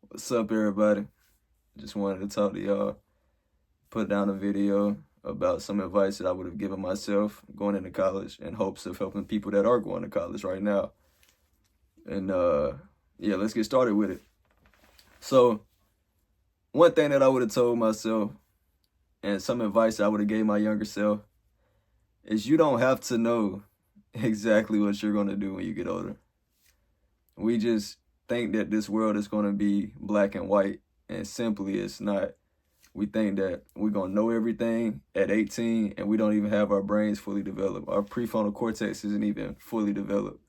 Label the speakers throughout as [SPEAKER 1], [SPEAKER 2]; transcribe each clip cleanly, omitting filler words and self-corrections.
[SPEAKER 1] What's up, everybody? Just wanted to talk to y'all, put down a video about some advice that I would have given myself going into college in hopes of helping people that are going to college right now. And yeah, let's get started with it. So, one thing that I would have told myself and some advice I would have gave my younger self is you don't have to know exactly what you're going to do when you get older. We just think that this world is going to be black and white, and simply it's not. We think that we're going to know everything at 18 and we don't even have our brains fully developed. Our prefrontal cortex isn't even fully developed.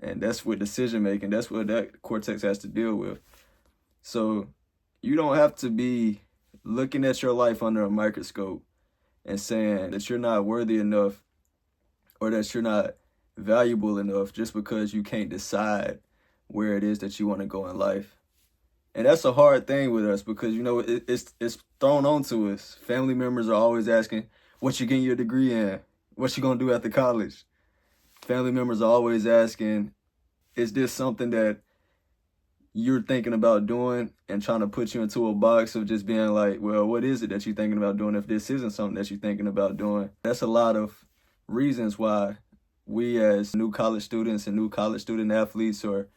[SPEAKER 1] And that's with decision making. That's what that cortex has to deal with. So you don't have to be looking at your life under a microscope and saying that you're not worthy enough or that you're not valuable enough just because you can't decide where it is that you want to go in life. And that's a hard thing with us because, it's thrown onto us. Family members are always asking, what you getting your degree in? What you going to do after college? Family members are always asking, is this something that you're thinking about doing, and trying to put you into a box of just being like, well, what is it that you're thinking about doing if this isn't something that you're thinking about doing? That's a lot of reasons why we as new college students and new college student athletes, or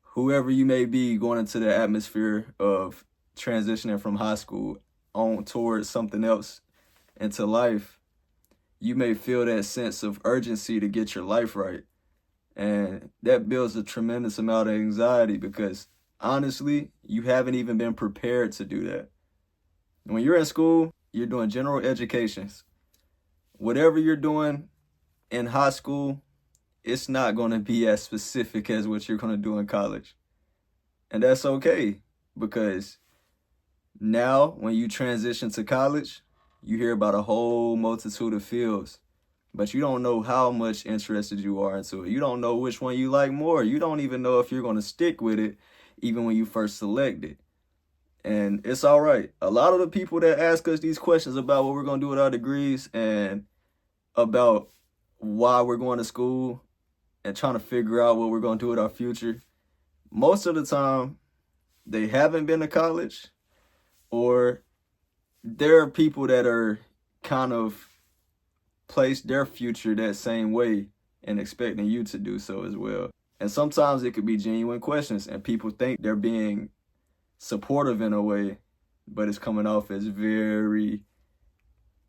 [SPEAKER 1] whoever you may be going into the atmosphere of transitioning from high school on towards something else into life, you may feel that sense of urgency to get your life right. And that builds a tremendous amount of anxiety because honestly, you haven't even been prepared to do that. When you're in school, you're doing general educations. Whatever you're doing in high school, it's not going to be as specific as what you're going to do in college. And that's okay, because now when you transition to college, you hear about a whole multitude of fields, but you don't know how much interested you are into it. You don't know which one you like more. You don't even know if you're going to stick with it, even when you first select it. And it's all right. A lot of the people that ask us these questions about what we're going to do with our degrees and about why we're going to school and trying to figure out what we're going to do with our future, most of the time, they haven't been to college, or there are people that are kind of placed their future that same way and expecting you to do so as well. And sometimes it could be genuine questions and people think they're being supportive in a way, but it's coming off as very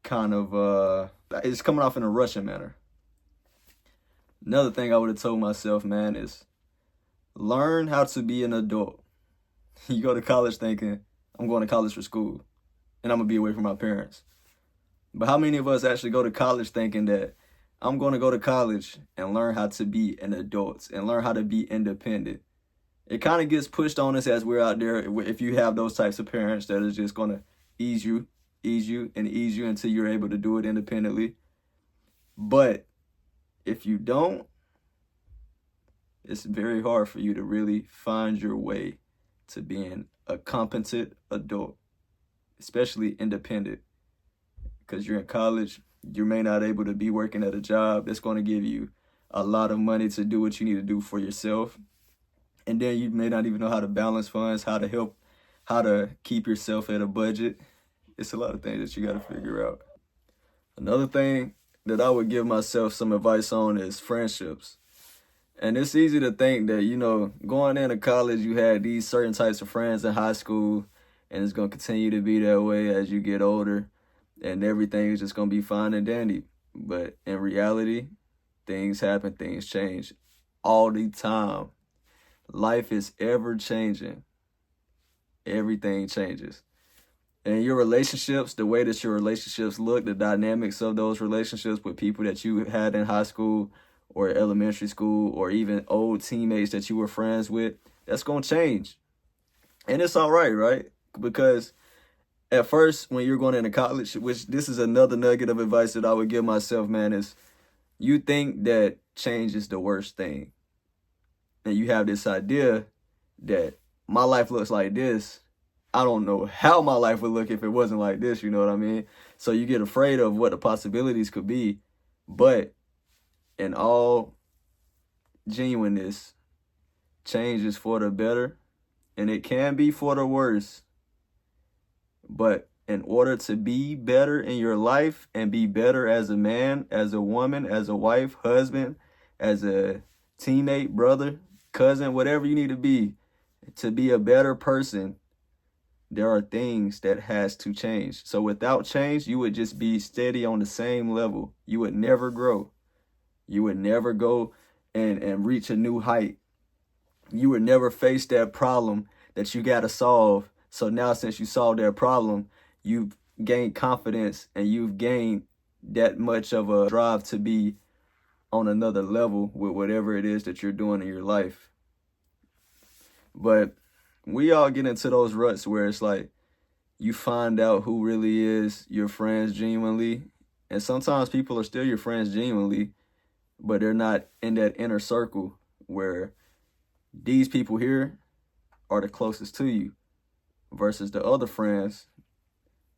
[SPEAKER 1] it's coming off in a Russian manner. Another thing I would have told myself, man, is learn how to be an adult. You go to college thinking, I'm going to college for school and I'm going to be away from my parents. But how many of us actually go to college thinking that I'm going to go to college and learn how to be an adult and learn how to be independent? It kind of gets pushed on us as we're out there. If you have those types of parents that is just going to ease you until you're able to do it independently. But if you don't, it's very hard for you to really find your way to being a competent adult, especially independent, because you're in college. You may not able to be working at a job that's going to give you a lot of money to do what you need to do for yourself. And then you may not even know how to balance funds, how to keep yourself at a budget. It's a lot of things that you got to figure out. Another thing that I would give myself some advice on is friendships. And it's easy to think that, going into college, you had these certain types of friends in high school, and it's going to continue to be that way as you get older, and everything is just going to be fine and dandy. But in reality, things happen, things change all the time. Life is ever changing. Everything changes. And your relationships, the way that your relationships look, the dynamics of those relationships with people that you had in high school or elementary school, or even old teammates that you were friends with, that's going to change. And it's all right, right? Because at first, when you're going into college, which this is another nugget of advice that I would give myself, man, is you think that change is the worst thing. And you have this idea that my life looks like this. I don't know how my life would look if it wasn't like this, you know what I mean? So you get afraid of what the possibilities could be. But in all genuineness, change is for the better. and it can be for the worse. But in order to be better in your life and be better as a man, as a woman, as a wife, husband, as a teammate, brother, cousin, whatever you need to be a better person, there are things that has to change. So without change, you would just be steady on the same level. You would never grow. You would never go and reach a new height. You would never face that problem that you got to solve. So now since you solved that problem, you've gained confidence and you've gained that much of a drive to be on another level with whatever it is that you're doing in your life. But we all get into those ruts where it's like you find out who really is your friends genuinely. And sometimes people are still your friends genuinely, but they're not in that inner circle where these people here are the closest to you versus the other friends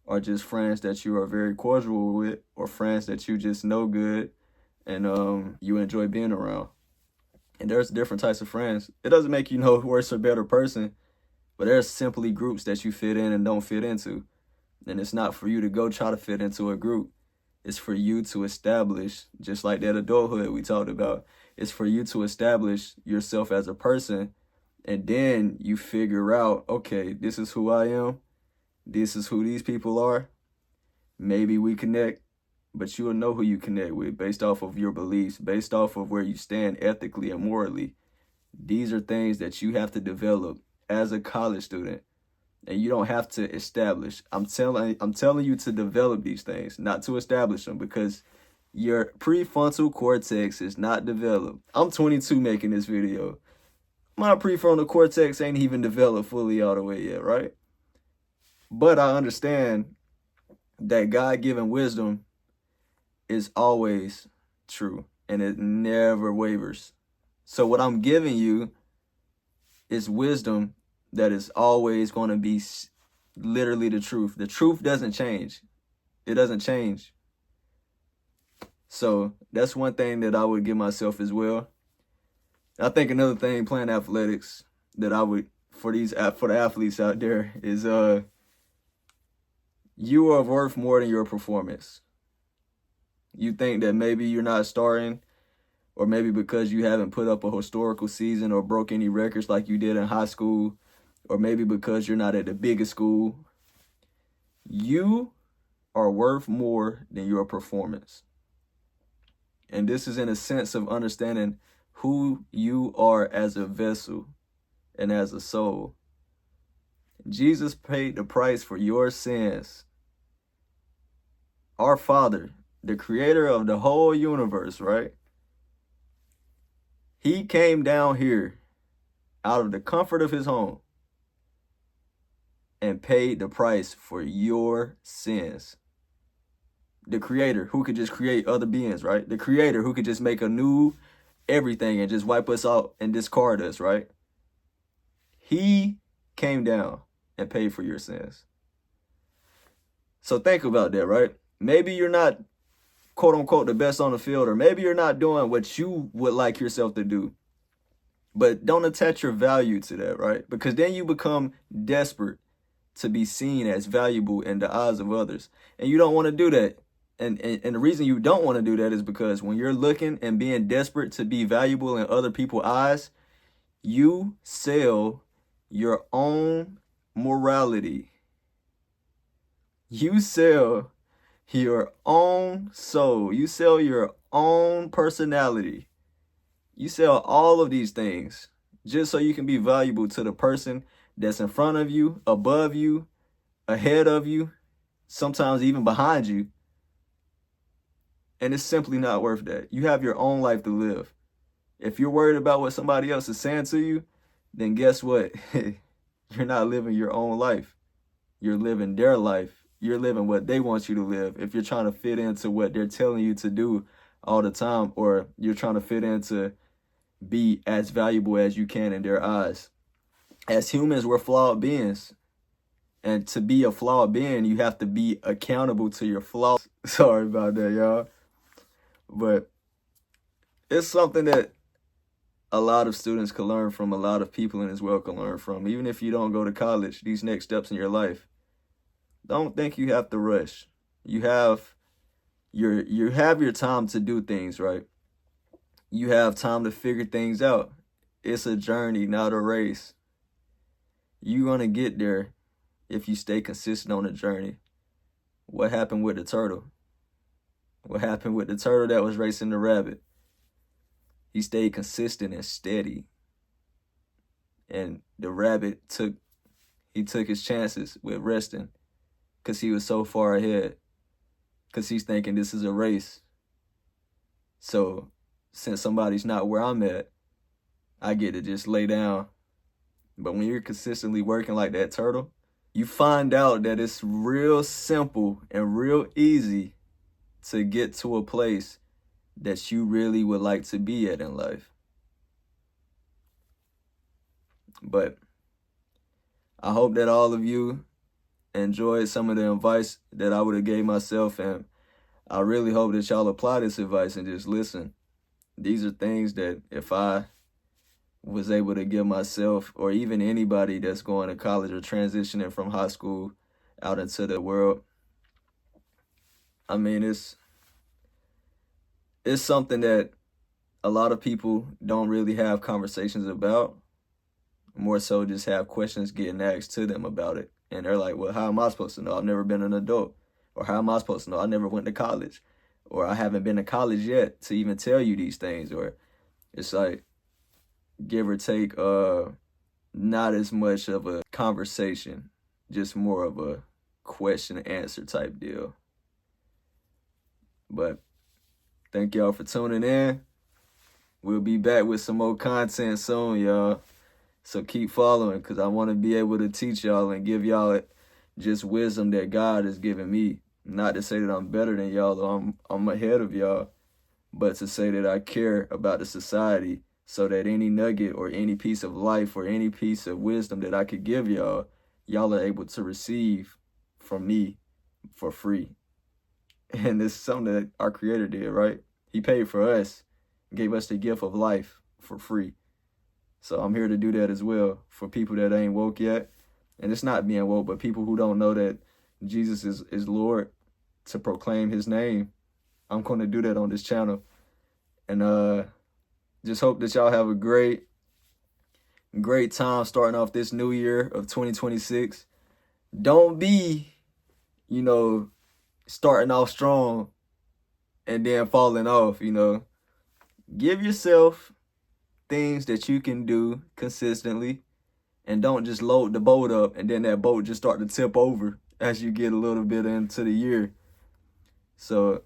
[SPEAKER 1] are just friends that you are very cordial with or friends that you just know good and you enjoy being around. And there's different types of friends. It doesn't make you no worse or better person, but there's simply groups that you fit in and don't fit into. And it's not for you to go try to fit into a group. It's for you to establish, just like that adulthood we talked about, it's for you to establish yourself as a person. And then you figure out, okay, this is who I am. This is who these people are. Maybe we connect, but you will know who you connect with based off of your beliefs, based off of where you stand ethically and morally. These are things that you have to develop as a college student, and you don't have to establish. I'm telling you to develop these things, not to establish them, because your prefrontal cortex is not developed. I'm 22 making this video. My prefrontal cortex ain't even developed fully all the way yet, right? But I understand that God-given wisdom is always true, and it never wavers. So what I'm giving you is wisdom that is always going to be literally the truth. The truth doesn't change. It doesn't change. So that's one thing that I would give myself as well. I think another thing playing athletics that I would, for the athletes out there, is you are worth more than your performance. You think that maybe you're not starting, or maybe because you haven't put up a historical season or broke any records like you did in high school, or maybe because you're not at the biggest school, you are worth more than your performance. And this is in a sense of understanding who you are as a vessel and as a soul. Jesus paid the price for your sins. Our Father, the creator of the whole universe, right? He came down here out of the comfort of his home and paid the price for your sins. The creator who could just create other beings, right? The creator who could just make a new everything and just wipe us out and discard us, right? He came down and paid for your sins. So think about that, right? Maybe you're not, quote unquote, the best on the field, or maybe you're not doing what you would like yourself to do. But don't attach your value to that, right? Because then you become desperate to be seen as valuable in the eyes of others. And you don't want to do that. And the reason you don't want to do that is because when you're looking and being desperate to be valuable in other people's eyes, you sell your own morality. You sell your own soul. You sell your own personality. You sell all of these things just so you can be valuable to the person that's in front of you, above you, ahead of you, sometimes even behind you. And it's simply not worth that. You have your own life to live. If you're worried about what somebody else is saying to you, then guess what? You're not living your own life. You're living their life. You're living what they want you to live. If you're trying to fit into what they're telling you to do all the time, or you're trying to fit into be as valuable as you can in their eyes. As humans, we're flawed beings. And to be a flawed being, you have to be accountable to your flaws. Sorry about that, y'all. But it's something that a lot of students can learn from, a lot of people in this world can learn from. Even if you don't go to college, these next steps in your life, don't think you have to rush. You have your time to do things, right? You have time to figure things out. It's a journey, not a race. You're going to get there if you stay consistent on the journey. What happened with the turtle? What happened with the turtle that was racing the rabbit? He stayed consistent and steady. And the rabbit took his chances with resting because he was so far ahead. Because he's thinking this is a race. So since somebody's not where I'm at, I get to just lay down. But when you're consistently working like that turtle, you find out that it's real simple and real easy to get to a place that you really would like to be at in life. But I hope that all of you enjoyed some of the advice that I would have gave myself, and I really hope that y'all apply this advice and just listen. These are things that if I was able to give myself, or even anybody that's going to college or transitioning from high school out into the world, I mean, it's something that a lot of people don't really have conversations about. More so just have questions getting asked to them about it. And they're like, well, how am I supposed to know? I've never been an adult. Or how am I supposed to know? I never went to college. Or I haven't been to college yet to even tell you these things. Or it's like, give or take, not as much of a conversation, just more of a question and answer type deal. But thank y'all for tuning in. We'll be back with some more content soon, y'all. So keep following, because I want to be able to teach y'all and give y'all just wisdom that God has given me. Not to say that I'm better than y'all or I'm ahead of y'all, but to say that I care about the society, so that any nugget or any piece of life or any piece of wisdom that I could give y'all, y'all are able to receive from me for free. And it's something that our Creator did, right? He paid for us, gave us the gift of life for free. So I'm here to do that as well for people that ain't woke yet. And it's not being woke, but people who don't know that Jesus is Lord, to proclaim his name. I'm going to do that on this channel. And just hope that y'all have a great time starting off this new year of 2026. Don't be, starting off strong and then falling off, Give yourself things that you can do consistently, and don't just load the boat up and then that boat just start to tip over as you get a little bit into the year. So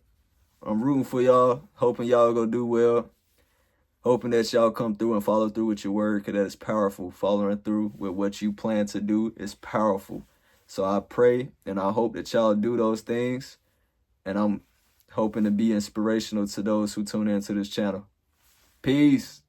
[SPEAKER 1] I'm rooting for y'all, hoping y'all go do well, hoping that y'all come through and follow through with your word, because that is powerful. Following through with what you plan to do is powerful. So I pray and I hope that y'all do those things, and I'm hoping to be inspirational to those who tune into this channel. Peace.